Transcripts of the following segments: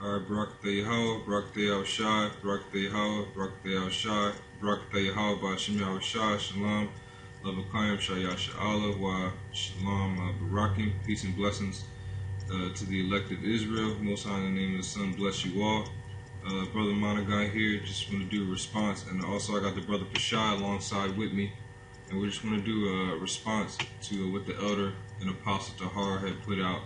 Alright, Barakatah Yahweh, Barakatah Yahushai, Barakatah Yahweh, Barakatah Yahushai, Barakatah Yahweh, Ba'ashem Yahushai, Shalom, Lavakayim, Shayasha Allah, Wa Shalom, Barakim, peace and blessings to the elect of Israel. Most High, in the name of the Son, bless you all. Brother Monagai here, just want to do a response, and also I got the brother Pashai alongside with me, and we just want to do a response to what the elder and apostle Tahar had put out,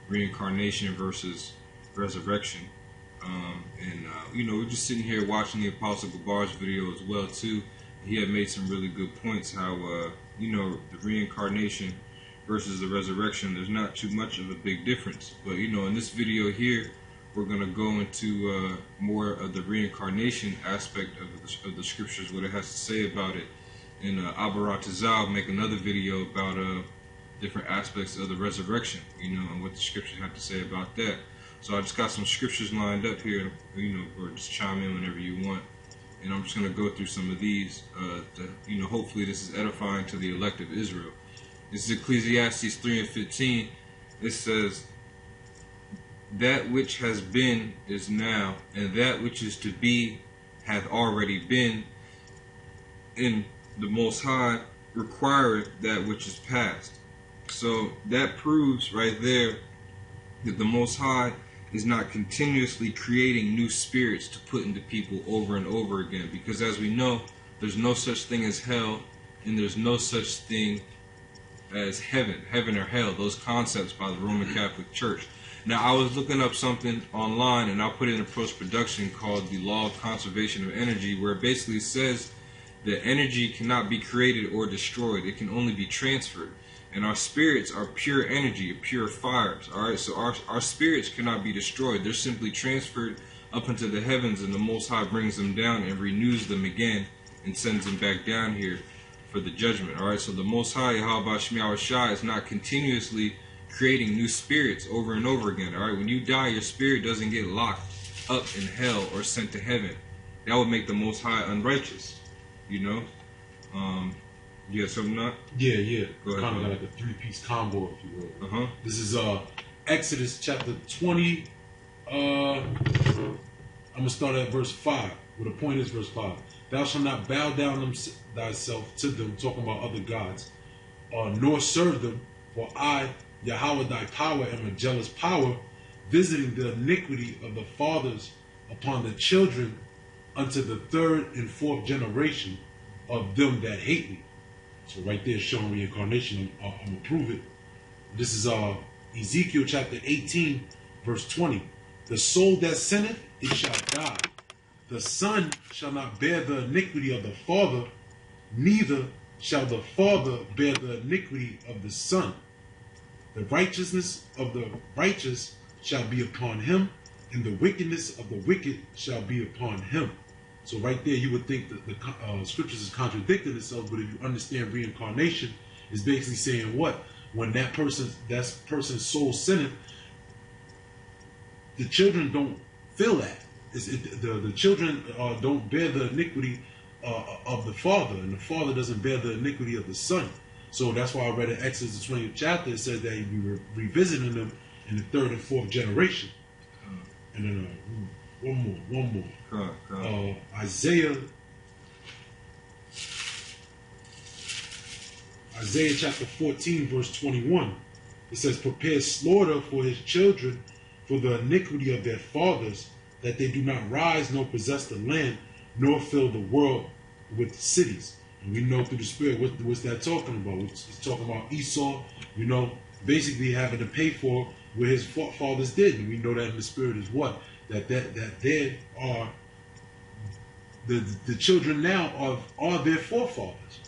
reincarnation versus resurrection. You know, we're just sitting here watching the apostle Gabar's video as well too. He had made some really good points how you know, the reincarnation versus the resurrection, there's not too much of a big difference. But you know, in this video here, we're going to go into more of the reincarnation aspect of the scriptures, what it has to say about it. And Abaratazal make another video about different aspects of the resurrection, you know, and what the scriptures have to say about that. So I just got some scriptures lined up here, you know, or just chime in whenever you want. And I'm just going to go through some of these, you know, hopefully this is edifying to the elect of Israel. This is Ecclesiastes 3:15. It says, "That which has been is now, and that which is to be hath already been, and the Most High requireth that which is past." So that proves right there that the Most High is not continuously creating new spirits to put into people over and over again. Because as we know, there's no such thing as hell, and there's no such thing as heaven or hell, those concepts by the Roman Catholic Church. Now, I was looking up something online, and I'll put it in post-production, called the Law of Conservation of Energy, where it basically says that energy cannot be created or destroyed. It can only be transferred. And our spirits are pure energy, pure fires. Alright, so our spirits cannot be destroyed. They're simply transferred up into the heavens, and the Most High brings them down and renews them again and sends them back down here for the judgment. Alright, so the Most High, Yahweh Ba'ashem Yahushai, is not continuously creating new spirits over and over again. Alright, when you die, your spirit doesn't get locked up in hell or sent to heaven. That would make the Most High unrighteous, you know. Yeah, something not? Yeah. Go ahead, kind of like a three-piece combo, if you will. This is Exodus chapter 20. I'm going to start at verse 5. Well, the point is verse 5. "Thou shalt not bow down thyself to them," talking about other gods, "nor serve them, for I, Yahweh thy power, am a jealous power, visiting the iniquity of the fathers upon the children unto the third and fourth generation of them that hate me." So right there showing reincarnation. I'm going to prove it. This is Ezekiel chapter 18, verse 20. "The soul that sinneth, it shall die. The son shall not bear the iniquity of the father, neither shall the father bear the iniquity of the son. The righteousness of the righteous shall be upon him, and the wickedness of the wicked shall be upon him." So right there, you would think that the scriptures is contradicting itself, but if you understand reincarnation, it's basically saying what? When that person's soul sinneth, the children don't feel that. The children don't bear the iniquity of the father, and the father doesn't bear the iniquity of the son. So that's why I read in Exodus the 20th chapter, it says that we were revisiting them in the third and fourth generation. And then one more. Isaiah chapter 14, verse 21. It says, "Prepare slaughter for his children for the iniquity of their fathers, that they do not rise nor possess the land, nor fill the world with cities." And we know through the Spirit what's that talking about. It's talking about Esau, you know, basically having to pay for what his fathers did. And we know that in the Spirit is what? That they are the children now are their forefathers.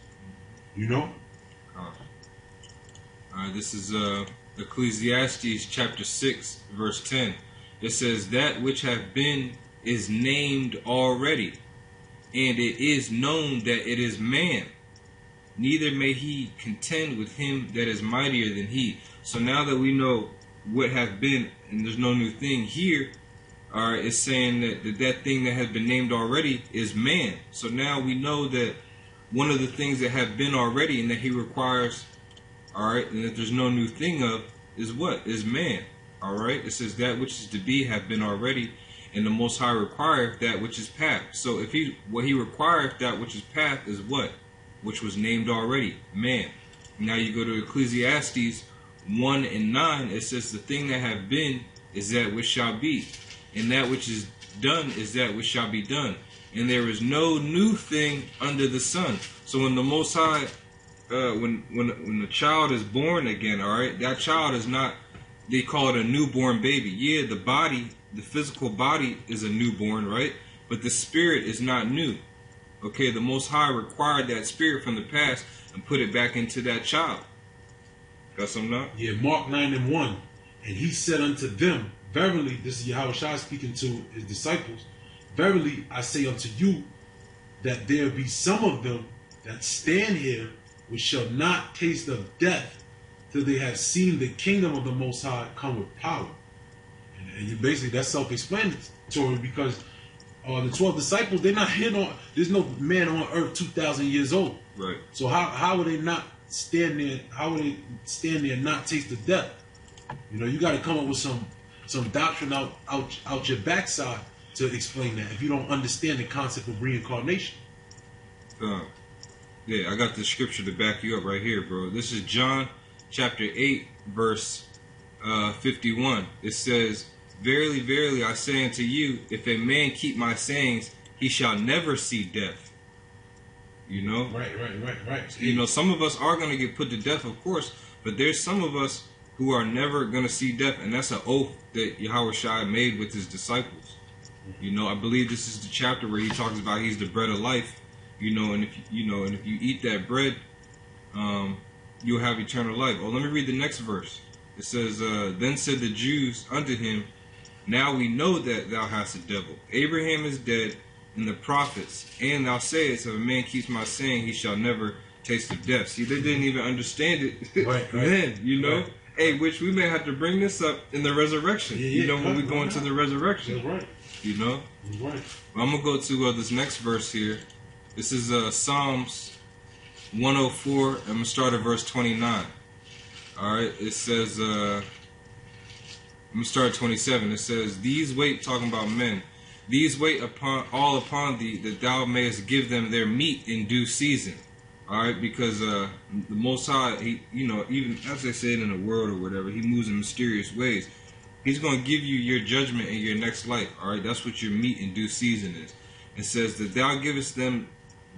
You know? This is Ecclesiastes chapter 6, verse 10. It says, "That which hath been is named already, and it is known that it is man. Neither may he contend with him that is mightier than he." So now that we know what hath been, and there's no new thing here, it's saying that thing that has been named already is man. So now we know that one of the things that have been already and that he requires, and that there's no new thing of, is what? Is man. All right. It says that which is to be have been already, and the Most High requireth that which is past. So if what he requireth that which is past is what? Which was named already, man. Now you go to Ecclesiastes 1 and 9. It says the thing that have been is that which shall be, and that which is done is that which shall be done. And there is no new thing under the sun. So when the Most High, when the child is born again, all right, that child is not, they call it a newborn baby. Yeah, the body, the physical body is a newborn, right? But the spirit is not new. Okay, the Most High required that spirit from the past and put it back into that child. Got something now? Yeah, Mark 9 and 1. And he said unto them, verily, this is Yahushua speaking to his disciples, verily I say unto you, that there be some of them that stand here which shall not taste of death till they have seen the kingdom of the Most High come with power. And you basically, that's self-explanatory, because the 12 disciples, they're not here on, there's no man on earth 2,000 years old. Right. So how would they not stand there? How would they stand there and not taste the death? You know, you got to come up with some doctrine out your backside to explain that if you don't understand the concept of reincarnation. Yeah, I got the scripture to back you up right here, bro. This is John chapter 8, verse 51. It says, verily, verily, I say unto you, if a man keep my sayings, he shall never see death. You know? Right. You know, some of us are going to get put to death, of course, but there's some of us who are never going to see death, and that's an oath that Yahushua made with his disciples. You know, I believe this is the chapter where he talks about he's the bread of life. You know, and if you eat that bread, you'll have eternal life. Oh, let me read the next verse. It says, then said the Jews unto him, now we know that thou hast a devil. Abraham is dead, and the prophets, and thou sayest, if a man keeps my saying, he shall never taste of death. See, they didn't even understand it right. then, you know. Right. Hey, which we may have to bring this up in the resurrection. Yeah, you know, when we go into the resurrection. That's right. You know? That's right. Well, I'm going to go to this next verse here. This is Psalms 104. I'm going to start at verse 29. All right. It says, I'm going to start at 27. It says, these wait, talking about men, these wait upon thee, that thou mayest give them their meat in due season. All right, because the Most High, he, you know, even as they say it in the world or whatever, he moves in mysterious ways. He's going to give you your judgment in your next life. All right, that's what your meat in due season is. It says that thou givest them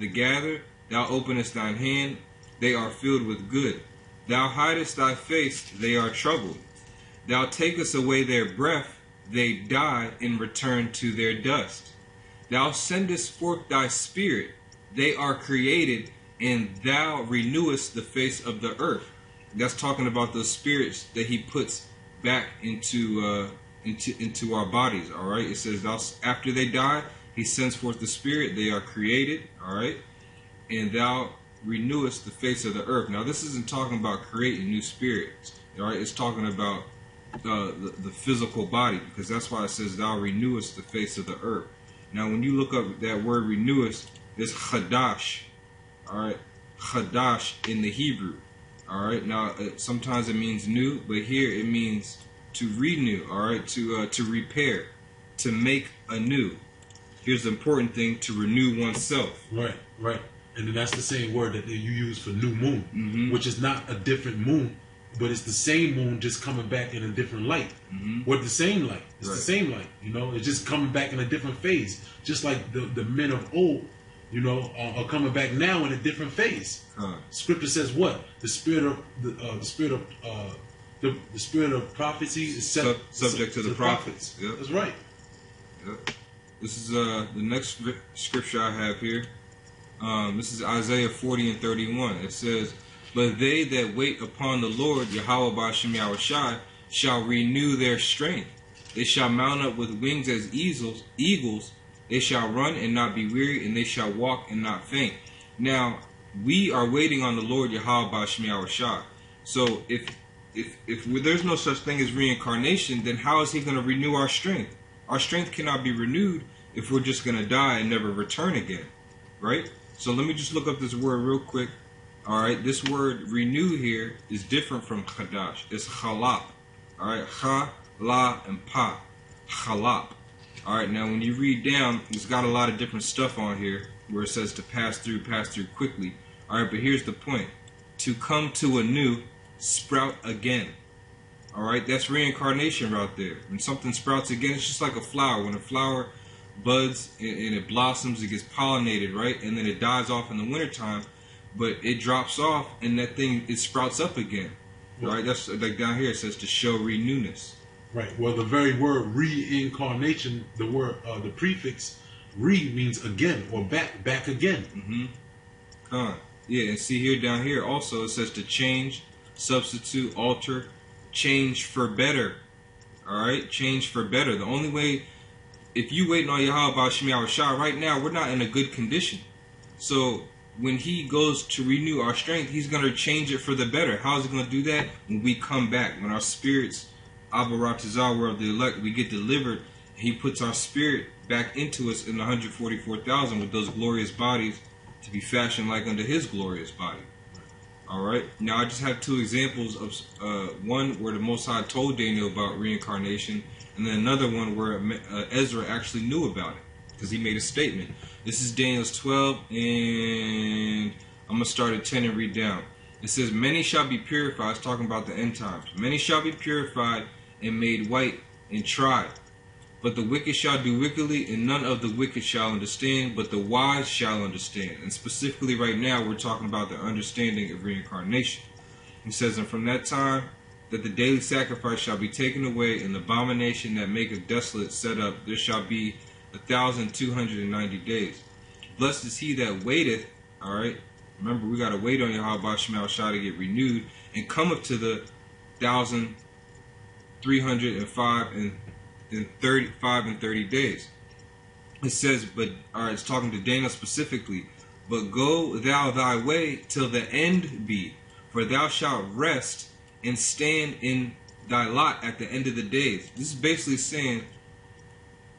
the gather, thou openest thine hand, they are filled with good. Thou hidest thy face, they are troubled. Thou takest away their breath, they die and return to their dust. Thou sendest forth thy spirit, they are created, and thou renewest the face of the earth. That's talking about the spirits that he puts back into our bodies. All right. It says, thou, after they die, he sends forth the spirit. They are created. All right. And thou renewest the face of the earth. Now, this isn't talking about creating new spirits. All right. It's talking about the physical body, because that's why it says thou renewest the face of the earth. Now, when you look up that word renewest, it's chadash. All right, chadash in the Hebrew. All right, now sometimes it means new, but here it means to renew. All right, to repair, to make anew. Here's the important thing: to renew oneself. Right. And then that's the same word that you use for new moon, which is not a different moon, but it's the same moon just coming back in a different light. With the same light, it's the same light. You know, it's just coming back in a different phase, just like the men of old. You know, are coming back now in a different phase. Scripture says what? The spirit of prophecy is subject to the prophets. Yep. That's right. Yep. This is the next scripture I have here. This is Isaiah 40 and 31. It says, but they that wait upon the Lord, Yahweh B'Shem Yahushai, shall renew their strength. They shall mount up with wings as eagles. They shall run and not be weary, and they shall walk and not faint. Now, we are waiting on the Lord Yahweh B'Shem Yahushua. So if there's no such thing as reincarnation, then how is he going to renew our strength? Our strength cannot be renewed if we're just going to die and never return again, right? So let me just look up this word real quick. All right, this word renew here is different from chadash. It's chalap. All right, La, and Pa. Chalap. Alright, now when you read down, it's got a lot of different stuff on here where it says to pass through quickly. Alright, but here's the point. To come to a new, sprout again. Alright, that's reincarnation right there. When something sprouts again, it's just like a flower. When a flower buds and it blossoms, it gets pollinated, right? And then it dies off in the wintertime, but it drops off and that thing, it sprouts up again. Right? That's like down here it says to show renewness. Right. Well, the very word reincarnation, the word, the prefix re means again or back again. Yeah, and see here down here also it says to change, substitute, alter, change for better. Alright? Change for better. The only way, if you waiting on Yahweh Shemi Shah right now, we're not in a good condition. So when he goes to renew our strength, he's going to change it for the better. How is he going to do that? When we come back, when our spirits, Abaratazah, we're of the elect, we get delivered, he puts our spirit back into us in the 144,000 with those glorious bodies to be fashioned like unto his glorious body. Alright, now I just have two examples of one where the Most High told Daniel about reincarnation, and then another one where Ezra actually knew about it because he made a statement. This is Daniel's 12, and I'm going to start at 10 and read down. It says, many shall be purified. It's talking about the end times. Many shall be purified and made white and tried. But the wicked shall do wickedly, and none of the wicked shall understand, but the wise shall understand. And specifically right now, we're talking about the understanding of reincarnation. It says, and from that time that the daily sacrifice shall be taken away, and the abomination that maketh desolate set up, there shall be 1,290 days. Blessed is he that waiteth. Alright, remember we got to wait on Yahweh Shema Shah to get renewed, and cometh to the 1,305 and 30 days. It says, but alright, it's talking to Daniel specifically. But go thou thy way till the end be, for thou shalt rest and stand in thy lot at the end of the days. This is basically saying,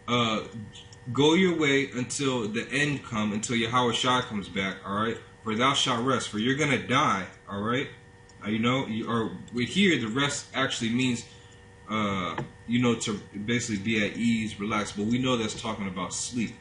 go your way until the end come, until Yahweh Shah comes back, alright? For thou shalt rest, for you're going to die, alright? You know, here the rest actually means, you know, to basically be at ease, relax. But we know that's talking about sleep,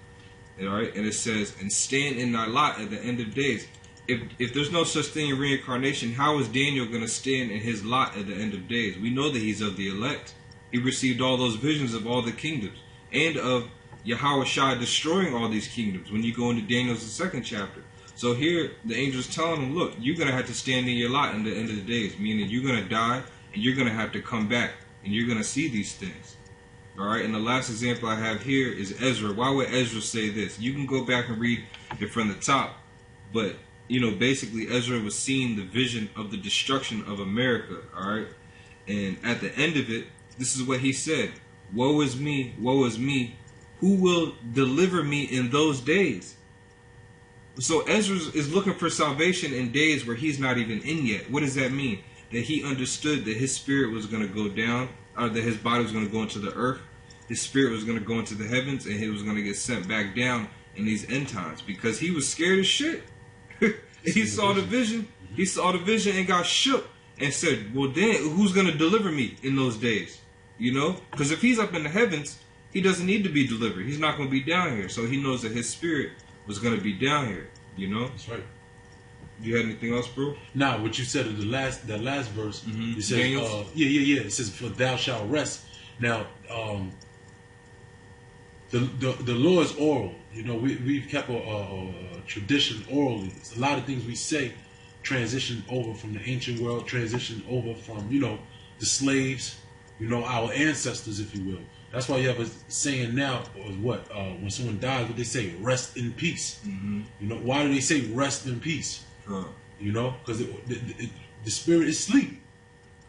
alright? And it says, and stand in thy lot at the end of days. If there's no such thing in reincarnation, how is Daniel going to stand in his lot at the end of days? We know that he's of the elect. He received all those visions of all the kingdoms, and of Yahweh Shah destroying all these kingdoms when you go into Daniel's second chapter. So here, the angel's telling him, look, you're going to have to stand in your lot in the end of the days, meaning you're going to die, and you're going to have to come back, and you're going to see these things. Alright, and the last example I have here is Ezra. Why would Ezra say this? You can go back and read it from the top, but, you know, basically Ezra was seeing the vision of the destruction of America, alright? And at the end of it, this is what he said. Woe is me, who will deliver me in those days? So Ezra is looking for salvation in days where he's not even in yet. What does that mean? That he understood that his spirit was going to go down, or that his body was going to go into the earth, his spirit was going to go into the heavens, and he was going to get sent back down in these end times, because he was scared as shit. He saw the vision. He saw the vision and got shook and said, well, then who's going to deliver me in those days? You know, because if he's up in the heavens, he doesn't need to be delivered. He's not going to be down here. So he knows that his spirit was going to be down here. You know? That's right. You had anything else, bro? Nah, what you said in that last verse, it says, it says, for thou shalt rest. Now, the law is oral. You know, we've kept a tradition orally. A lot of things we say transition over from the ancient world, transition over from, you know, the slaves, you know, our ancestors, if you will. That's why you have a saying now, or what, when someone dies, what they say, rest in peace. You know, why do they say rest in peace? You know, because the spirit is asleep.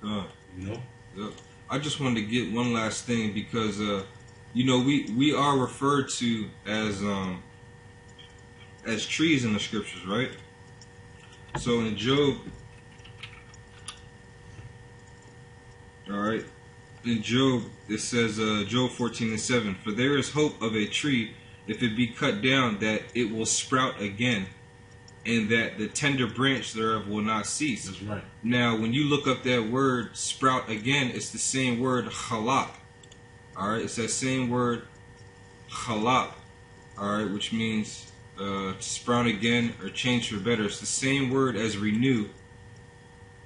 You know? Yep. I just wanted to get one last thing, because, you know, we are referred to as trees in the scriptures, right? So in Job, alright, in Job, it says, Job 14:7, for there is hope of a tree, if it be cut down, that it will sprout again, and that the tender branch thereof will not cease. That's right. Now, when you look up that word sprout again, it's the same word halak. All right, it's that same word halak. All right, which means to sprout again or change for better. It's the same word as renew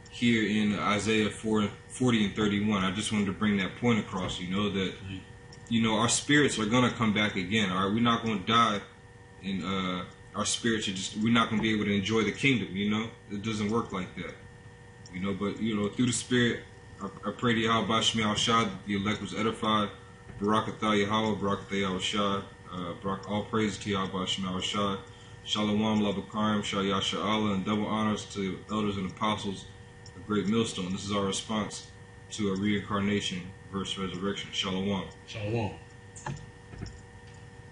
here in Isaiah 40 and 31. I just wanted to bring that point across. That our spirits are gonna come back again. All right, we're not gonna die, and our spirits we're not gonna be able to enjoy the kingdom. It doesn't work like that. But through the Spirit, I pray to Yahweh Shemel Shah that the elect was edified. Barakatah Yahweh, Barakatah Yahweh Shah. All praise to Yahweh Shemel Shah. Shalom, Labakarim, Shah Yasha Allah, and double honors to elders and apostles. A great millstone. This is our response to a reincarnation versus resurrection. Shalom. Shalom.